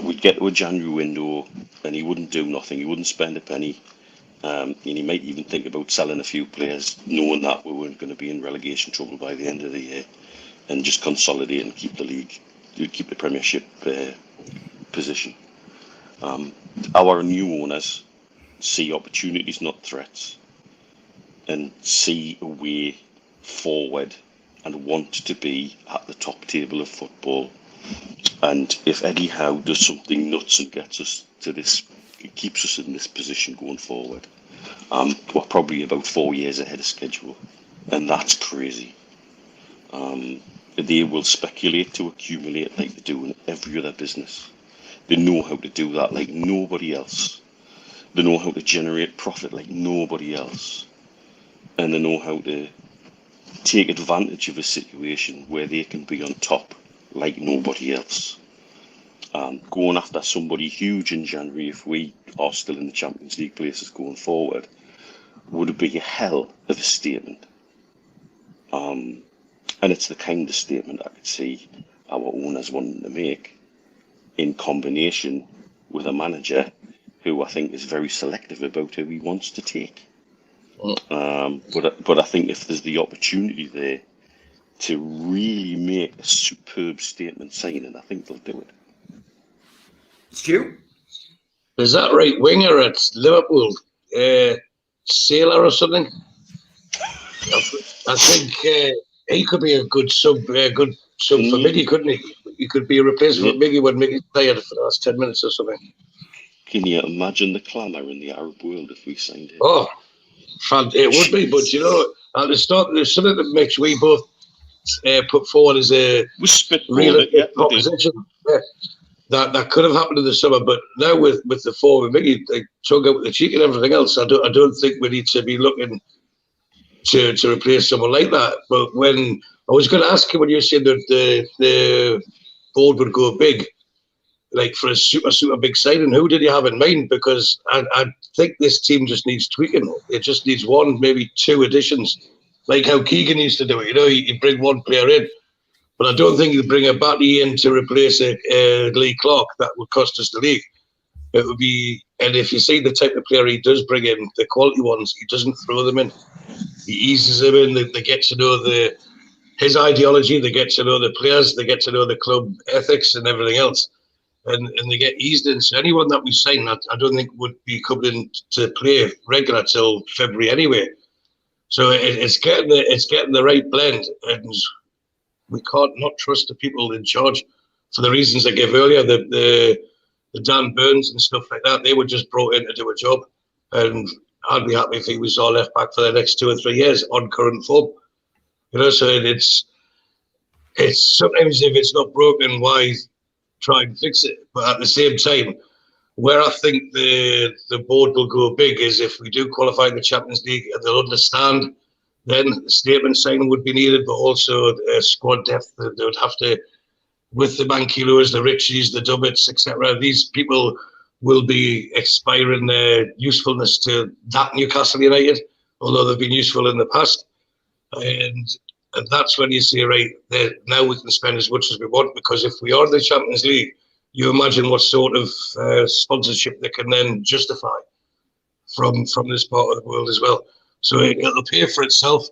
we'd get to a January window and he wouldn't do nothing. He wouldn't spend a penny. And he might even think about selling a few players, knowing that we weren't going to be in relegation trouble by the end of the year, and just consolidate and keep the league, keep the Premiership position. Our new owners see opportunities, not threats, and see a way forward and want to be at the top table of football. And if Eddie Howe does something nuts and gets us to this, it keeps us in this position going forward, we're probably about 4 years ahead of schedule, and that's crazy. They will speculate to accumulate like they do in every other business. They know how to do that like nobody else. They know how to generate profit like nobody else. And they know how to take advantage of a situation where they can be on top like nobody else. Going after somebody huge in January, if we are still in the Champions League places going forward, would be a hell of a statement. And it's the kind of statement I could see our owners wanting to make, in combination with a manager who I think is very selective about who he wants to take. But I think if there's the opportunity there to really make a superb statement signing, I think they'll do it. Stu? Is that right winger at Liverpool? Sailor or something? I think he could be a good sub for Miggy, couldn't he? He could be a replacement for Miggy when Miggy's tired for the last 10 minutes or something. Can you imagine the clamour in the Arab world if we signed him? Oh, it would be, but you know, at the start, there's something that makes we both put forward as a real proposition. That could have happened in the summer, but now with the form of Miggy, they chug out with the cheek and everything else. I don't think we need to be looking to replace someone like that. But when I was going to ask you, when you said that the board would go big, like for a super big signing, who did you have in mind? Because I think this team just needs tweaking. It just needs one, maybe two additions, like how Keegan used to do it. You know, he'd bring one player in, but I don't think he'd bring a Batty in to replace Lee Clark. That would cost us the league. It would be, and if you see the type of player he does bring in, the quality ones, he doesn't throw them in. He eases them in. They get to know his ideology. They get to know the players. They get to know the club ethics and everything else. And they get eased in. So anyone that we sign, I don't think would be coming in to play regular till February anyway. So it's getting the right blend, and we can't not trust the people in charge for the reasons I gave earlier. The Dan Burns and stuff like that, they were just brought in to do a job, and I'd be happy if he was our left back for the next 2 or 3 years on current form. You know, so it's sometimes if it's not broken, why try and fix it? But at the same time, where I think the board will go big is if we do qualify in the Champions League, and they'll understand, then statement signing would be needed, but also squad depth. They would have to, with the Mankilos, the Richies, the Dubbits, etc. These people will be expiring their usefulness to that Newcastle United, although they've been useful in the past. And that's when you say, right, now we can spend as much as we want, because if we are in the Champions League, you imagine what sort of sponsorship they can then justify from this part of the world as well. So it'll pay for itself,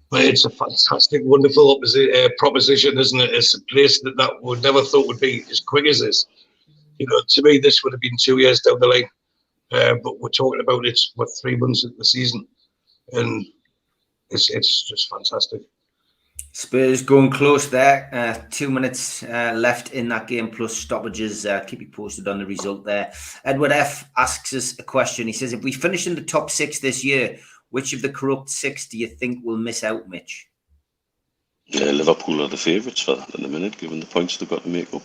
but it's a fantastic, wonderful proposition, isn't it? It's a place that we never thought would be as quick as this. You know, to me, this would have been 2 years down the line, but we're talking about it, 3 months into the season, and it's just fantastic. Spurs going close there. 2 minutes left in that game plus stoppages. Keep you posted on the result there. Edward F asks us a question. He says, if we finish in the top 6 this year, which of the corrupt 6 do you think will miss out, Mitch? Liverpool are the favourites for that at the minute, given the points they've got to make up.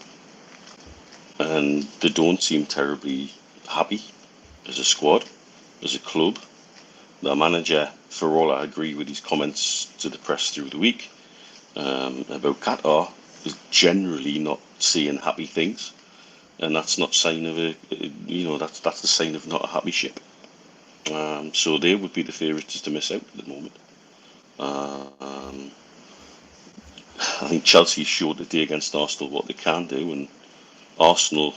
And they don't seem terribly happy as a squad, as a club. Their manager, for all I agree with his comments to the press through the week about Qatar, is generally not seeing happy things. And that's not sign of that's the sign of not a happy ship. So they would be the favourites to miss out at the moment. I think Chelsea showed today against Arsenal what they can do, and Arsenal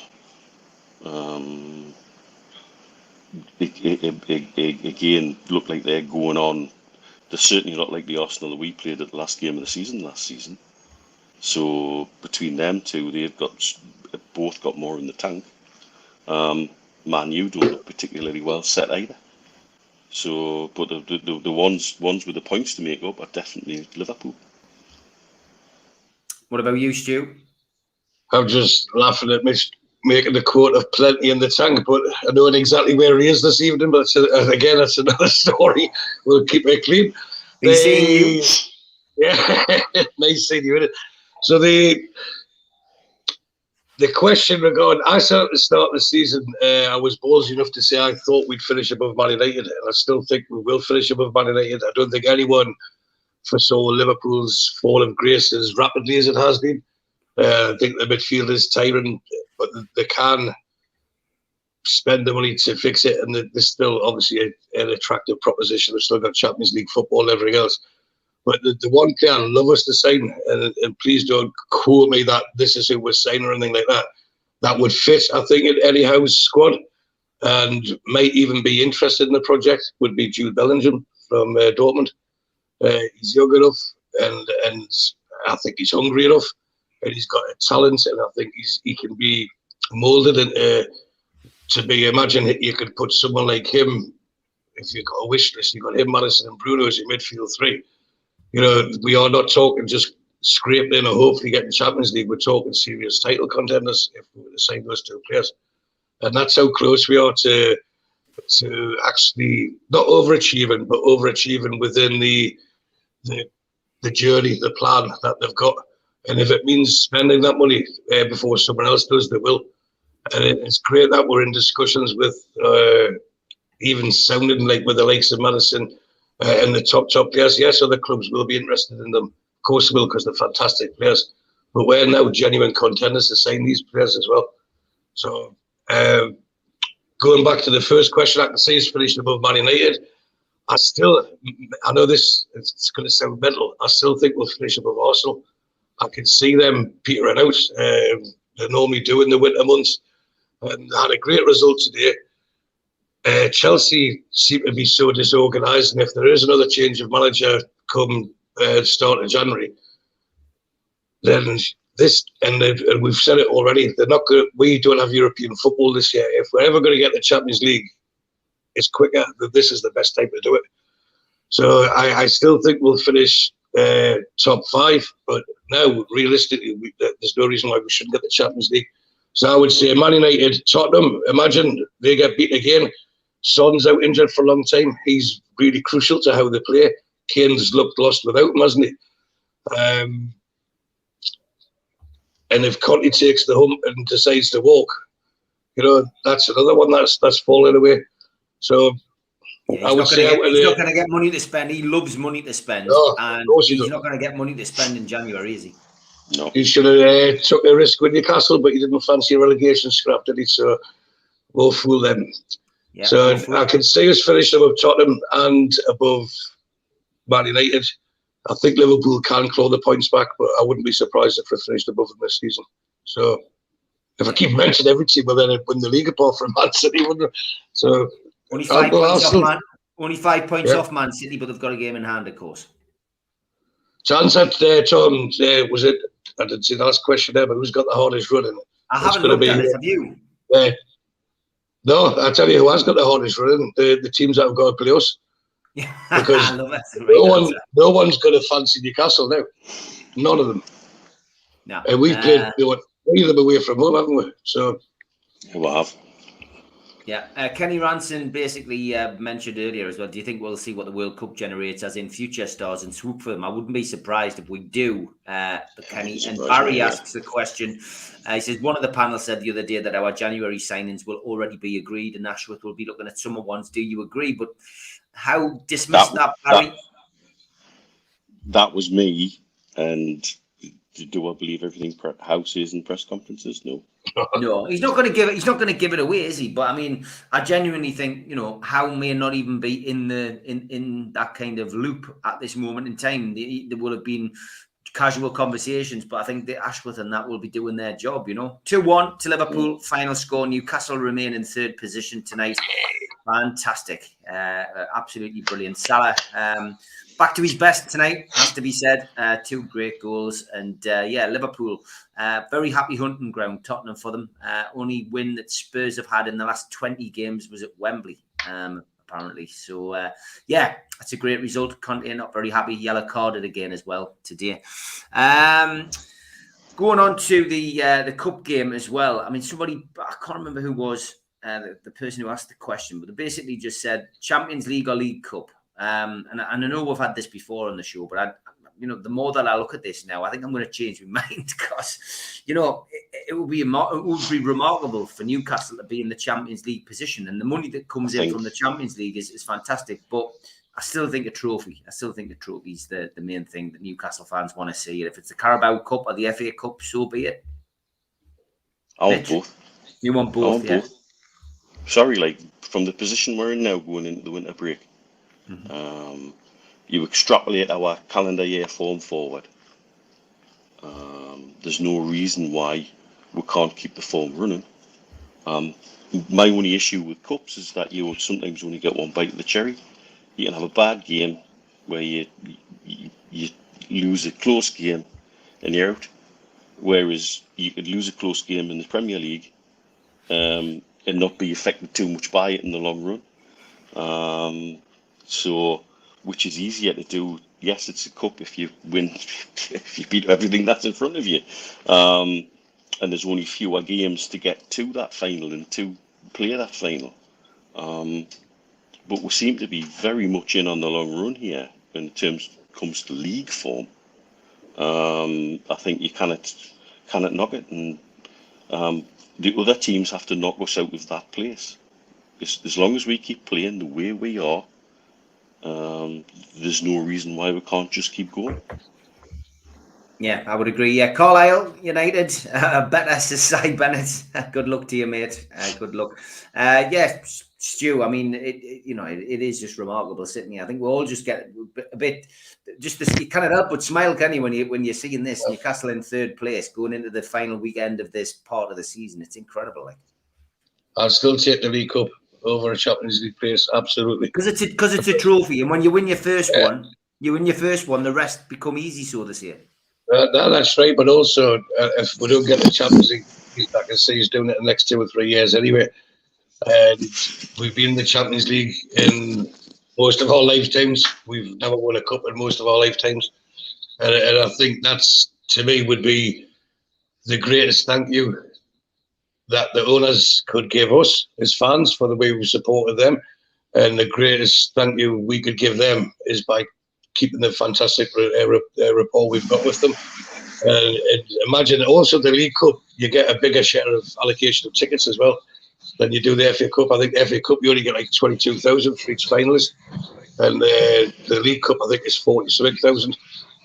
again look like they're going on. They're certainly not like the Arsenal that we played at the last game of the season last season. So between them two, they've both got more in the tank. Man U don't look particularly well set either. So, but the ones with the points to make up are definitely Liverpool. What about you, Stu? I'm just laughing at Mitch making the quote of plenty in the tank, but I know exactly where he is this evening. But again, that's another story. We'll keep it clean. Been seeing you. Yeah, nice seeing you in it. So the question regarding, I said at the start of the season, I was ballsy enough to say I thought we'd finish above Man United, and I still think we will finish above Man United. I don't think anyone foresaw Liverpool's fall of grace as rapidly as it has been. I think the midfield is tiring, but they can spend the money to fix it, and there's still obviously an attractive proposition. They've still got Champions League football and everything else. But the one player I'd love us to sign, and please don't quote me that this is who we're signing or anything like that, that would fit, I think, in Eddie Howe's squad and might even be interested in the project, would be Jude Bellingham from Dortmund. He's young enough, and I think he's hungry enough, and he's got a talent, and I think he can be moulded into to be. Imagine you could put someone like him, if you've got a wish list, you've got him, Maddison, and Bruno as your midfield three. You know, we are not talking just scraped in or hopefully getting Champions League. We're talking serious title contenders if we were to sign those two players, and that's how close we are to actually not overachieving, but overachieving within the journey, the plan that they've got. And if it means spending that money before someone else does, they will. And it's great that we're in discussions with even sounding like with the likes of Maddison and the top players. Yes, other clubs will be interested in them. Of course they will, because they're fantastic players. But we're now genuine contenders to sign these players as well. So going back to the first question, I can say is finishing above Man United. I know this, it's going to sound mental. I still think we'll finish above Arsenal. I can see them petering out. They normally do in the winter months. And they had a great result today. Chelsea seem to be so disorganised, and if there is another change of manager come start of January, then this, and we've said it already, they're not good. We don't have European football this year. If we're ever going to get the Champions League, it's quicker. This is the best time to do it. So I still think we'll finish top 5, but now realistically, there's no reason why we shouldn't get the Champions League. So I would say Man United, Tottenham, imagine they get beat again. Son's out injured for a long time. He's really crucial to how they play. Kane's looked lost without him, hasn't he? And if Conte takes the hump and decides to walk, you know, that's another one that's falling away. So yeah, he's not going to get money to spend. He loves money to spend, and he's not going to get money to spend in January, is he? No. He should have took a risk with Newcastle, but he didn't fancy a relegation scrap, did he? So we'll fool them. Yeah, so I can see us finish above Tottenham and above Man United. I think Liverpool can claw the points back, but I wouldn't be surprised if we finished above them this season. So if I keep mentioning every team, well, then win the league apart from Man City, wouldn't it? So only 5 points off Man. Off Man City, but they've got a game in hand, of course. Chance at Tom, was it? I didn't see the last question there, but who's got the hardest run in it? I haven't looked at it. Have you? No, I tell you who has got the hardest run. The teams that have got to play us. Yeah, because no one's going to fancy Newcastle now. None of them. No. And we've played 3 of them away from home, haven't we? So we have. Yeah, Kenny Ranson basically mentioned earlier as well. Do you think we'll see what the World Cup generates, as in future stars and swoop for them? I wouldn't be surprised if we do. But Kenny and Barry asks the question. He says one of the panel said the other day that our January signings will already be agreed, and Ashworth will be looking at summer ones. Do you agree? But how dismissed that Barry? That was me, and. Do I believe everything House says in press conferences? No. No, he's not going to give it. He's not going to give it away, is he? But I mean, I genuinely think Howe may not even be in that kind of loop at this moment in time. There will have been casual conversations, but I think the Ashworth and that will be doing their job. 2-1 to Liverpool. Final score. Newcastle remain in third position tonight. Fantastic, absolutely brilliant. Salah. Back to his best tonight, has to be said. 2 great goals. And Liverpool, very happy hunting ground, Tottenham for them. Only win that Spurs have had in the last 20 games was at Wembley, apparently. So, that's a great result. Conte not very happy. Yellow carded again as well today. Going on to the cup game as well. I mean, I can't remember who was the person who asked the question, but they basically just said Champions League or League Cup. And I know we've had this before on the show, but the more that I look at this now, I think I'm going to change my mind because, it would be remarkable for Newcastle to be in the Champions League position, and the money that comes in from the Champions League is fantastic. But I still think a trophy. I still think the trophy is the main thing that Newcastle fans want to see. If it's the Carabao Cup or the FA Cup, so be it. I want both. You want both, yeah. Both. Sorry, from the position we're in now, going into the winter break. Mm-hmm. You extrapolate our calendar year form forward. There's no reason why we can't keep the form running. My only issue with cups is that you sometimes only get one bite of the cherry. You can have a bad game where you lose a close game and you're out, whereas you could lose a close game in the Premier League and not be affected too much by it in the long run. So, which is easier to do? Yes, it's a cup if you win, if you beat everything that's in front of you. And there's only fewer games to get to that final and to play that final. But we seem to be very much in on the long run here in terms comes to league form. I think you cannot knock it, and the other teams have to knock us out of that place. As long as we keep playing the way we are, there's no reason why we can't just keep going. Yeah, I would agree. Yeah, Carlisle United, better Cy Bennett. Good luck to you, mate. Good luck. Stu. I mean, it is just remarkable sitting here. I think we all just get a bit, you can't help but smile, can you, when you're seeing this Newcastle in third place going into the final weekend of this part of the season. It's incredible. I'll still take the League Cup over a Champions League place, absolutely. Because it's a trophy, and when you win your first one, the rest become easy, so to say. That's right, but also if we don't get the Champions League, I can see he's doing it the next 2 or 3 years anyway. And we've been in the Champions League in most of our lifetimes. We've never won a cup in most of our lifetimes, and I think that's, to me, would be the greatest thank you that the owners could give us as fans for the way we supported them, and the greatest thank you we could give them is by keeping the fantastic rapport we've got with them. And imagine also the League Cup, you get a bigger share of allocation of tickets as well than you do the FA Cup. I think the FA Cup you only get like 22,000 for each finalist, and the League Cup I think is 47,000.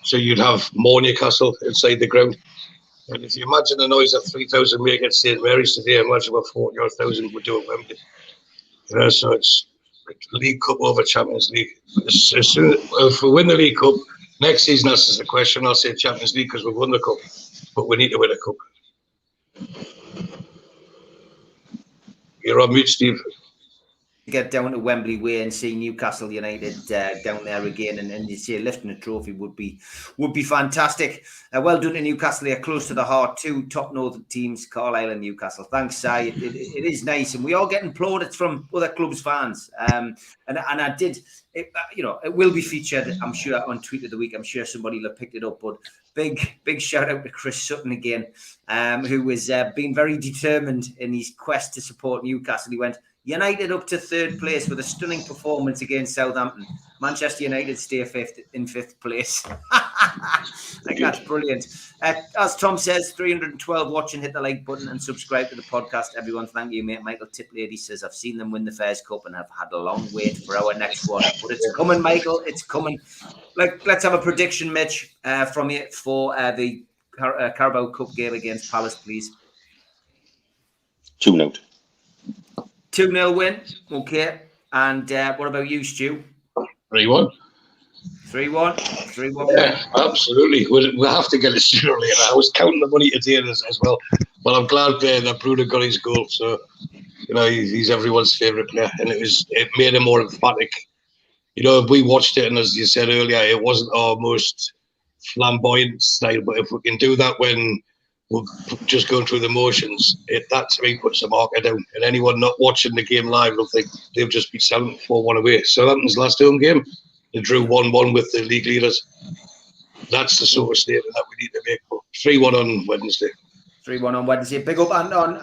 So you'd have more Newcastle inside the ground. And if you imagine the noise that 3,000 make at St Mary's today, imagine what 40,000 would do at Wembley. So it's League Cup over Champions League. As soon if we win the League Cup next season, that's the question. I'll say Champions League because we've won the cup, but we need to win a cup. You're on mute, Steve. Get down to Wembley Way and see Newcastle United down there again, and you say lifting a trophy would be fantastic. Well done to Newcastle. They're close to the heart. 2 top northern teams, Carlisle and Newcastle. Thanks, Si. It is nice, and we are getting plaudits from other clubs' fans. And I did. It will be featured, I'm sure, on Tweet of the Week. I'm sure somebody will have picked it up, but big shout out to Chris Sutton again, who was being very determined in his quest to support Newcastle. He went, United up to third place with a stunning performance against Southampton. Manchester United stay in fifth place. I think that's brilliant. As Tom says, 312 watching, hit the like button and subscribe to the podcast. Everyone, thank you, mate. Michael Tiplady says, I've seen them win the Fairs Cup and have had a long wait for our next one. But it's coming, Michael. It's coming. Let's have a prediction, Mitch, from you for the Carabao Cup game against Palace, please. 2-0. 2-0 win. Okay. And what about you, Stu? 3-1. 3-1. 3-1. Yeah, absolutely. We'll have to get it sooner or later. I was counting the money today as well. But I'm glad that Bruno got his goal. So, you know, he's everyone's favourite player. And it made him more emphatic. You know, we watched it, and as you said earlier, it wasn't our most flamboyant style. But if we can do that when we're just going through the motions, that to me puts a marker down. And anyone not watching the game live will think they've just been selling 4-1 away. Southampton's last home game, they drew 1-1 with the league leaders. That's the sort of statement that we need to make. 3-1 on Wednesday. 3-1 on Wednesday. Big up, Anton.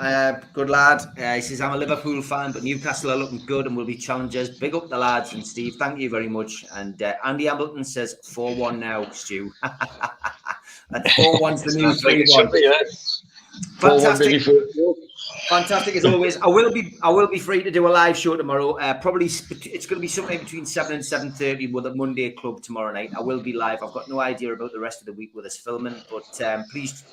Good lad. He says, I'm a Liverpool fan, but Newcastle are looking good and will be challengers. Big up the lads. And Steve, thank you very much. And Andy Ambleton says 4-1 now, Stu. And 4-1's the new 3-1. Fantastic. Fantastic as always. I will be free to do a live show tomorrow. Probably it's going to be somewhere between 7 and 7:30 with a Monday club tomorrow night. I will be live. I've got no idea about the rest of the week with us filming, but please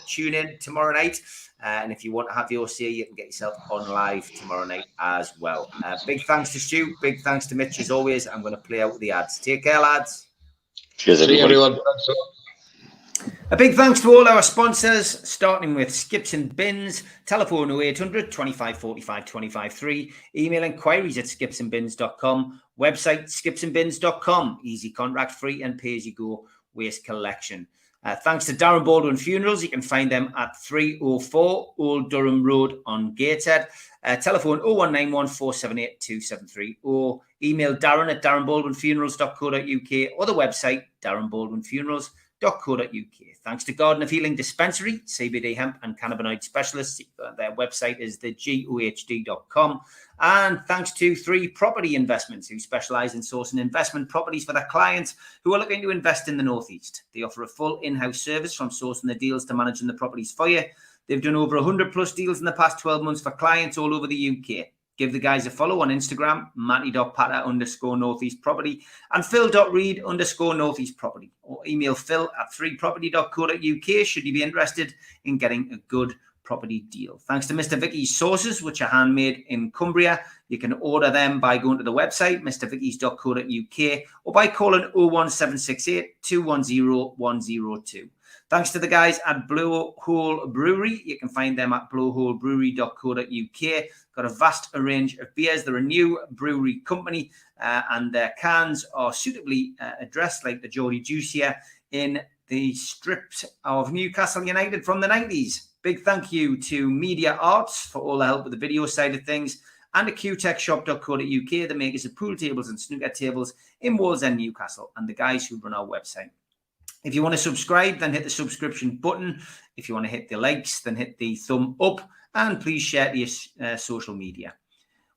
tune in tomorrow night. And if you want to have your say, you can get yourself on live tomorrow night as well. Big thanks to Stu. Big thanks to Mitch as always. I'm going to play out the ads. Take care, lads. Cheers, everyone. A big thanks to all our sponsors, starting with Skips and Bins, telephone 0800 25 45 25 3, email inquiries at skipsandbins.com, website skipsandbins.com, easy contract free and pay as you go waste collection. Thanks to Darren Baldwin Funerals, you can find them at 304 Old Durham Road on Gateshead, telephone 0191 478 273, or email Darren at darrenbaldwinfunerals.co.uk or the website darrenbaldwinfunerals.co.uk. Thanks to Garden of Healing Dispensary, CBD hemp and cannabinoid specialists. Their website is thegohd.com. And thanks to 3 Property Investments, who specialise in sourcing investment properties for their clients who are looking to invest in the Northeast. They offer a full in-house service from sourcing the deals to managing the properties for you. They've done over 100 plus deals in the past 12 months for clients all over the UK. Give the guys a follow on Instagram, matty.patter_northeastproperty and phil.reed_northeastproperty, or email phil@3property.co.uk should you be interested in getting a good property deal. Thanks to Mr. Vicky's sauces, which are handmade in Cumbria. You can order them by going to the website, mrvickies.co.uk, or by calling 01768 210 102. Thanks to the guys at Blowhole Brewery. You can find them at blowholebrewery.co.uk. Got a vast range of beers. They're a new brewery company, and their cans are suitably addressed, like the Geordie Juice here, in the strips of Newcastle United from the 90s. Big thank you to Media Arts for all the help with the video side of things, and to qtechshop.co.uk, the makers of pool tables and snooker tables in Wallsend, Newcastle, and the guys who run our website. If you want to subscribe, then hit the subscription button. If you want to hit the likes, then hit the thumb up. And please share to your social media.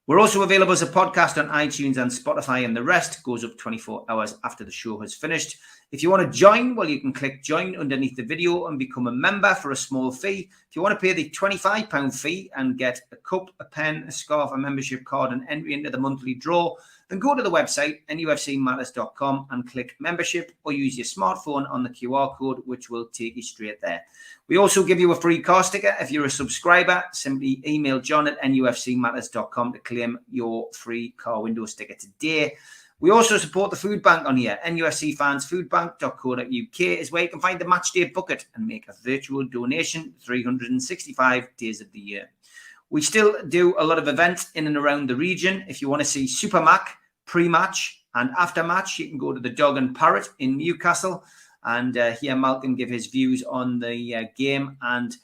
We're also available as a podcast on iTunes and Spotify, and the rest goes up 24 hours after the show has finished. If you want to join, well, you can click join underneath the video and become a member for a small fee. If you want to pay the £25 fee and get a cup, a pen, a scarf, a membership card, and entry into the monthly draw, then go to the website, nufcmatters.com, and click membership, or use your smartphone on the QR code, which will take you straight there. We also give you a free car sticker. If you're a subscriber, simply email john@nufcmatters.com to claim your free car window sticker today. We also support the food bank on here. NUFC fans foodbank.co.uk is where you can find the match day bucket and make a virtual donation 365 days of the year. We still do a lot of events in and around the region. If you want to see Super Mac pre-match and after-match, you can go to the Dog and Parrot in Newcastle and hear Malcolm give his views on the game and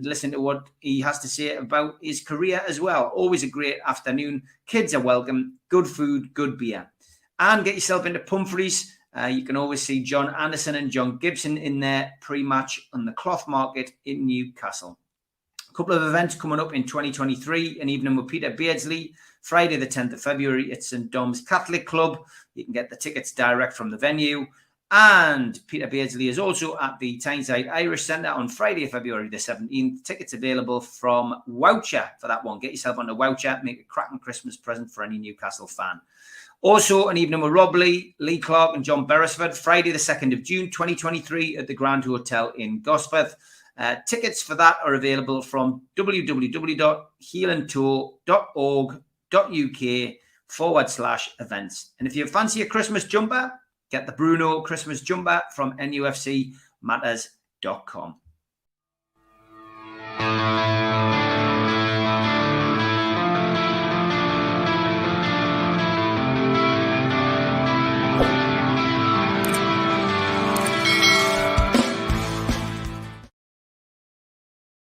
listen to what he has to say about his career as well. Always a great afternoon. Kids are welcome. Good food, good beer. And get yourself into Pumphrey's. You can always see John Anderson and John Gibson in there pre-match on the Cloth Market in Newcastle. A couple of events coming up in 2023. An evening with Peter Beardsley, Friday the 10th of February at St Dom's Catholic Club. You can get the tickets direct from the venue. And Peter Beardsley is also at the Tyneside Irish Centre on Friday, February the 17th. Tickets available from Woucher for that one. Get yourself on the Woucher. Make a cracking Christmas present for any Newcastle fan. Also, an evening with Rob Lee, Lee Clark and John Beresford, Friday the 2nd of June, 2023 at the Grand Hotel in Gosforth. Tickets for that are available from www.heelandtour.org.uk/events. And if you fancy a Christmas jumper, get the Bruno Christmas jumper from NUFC matters.com.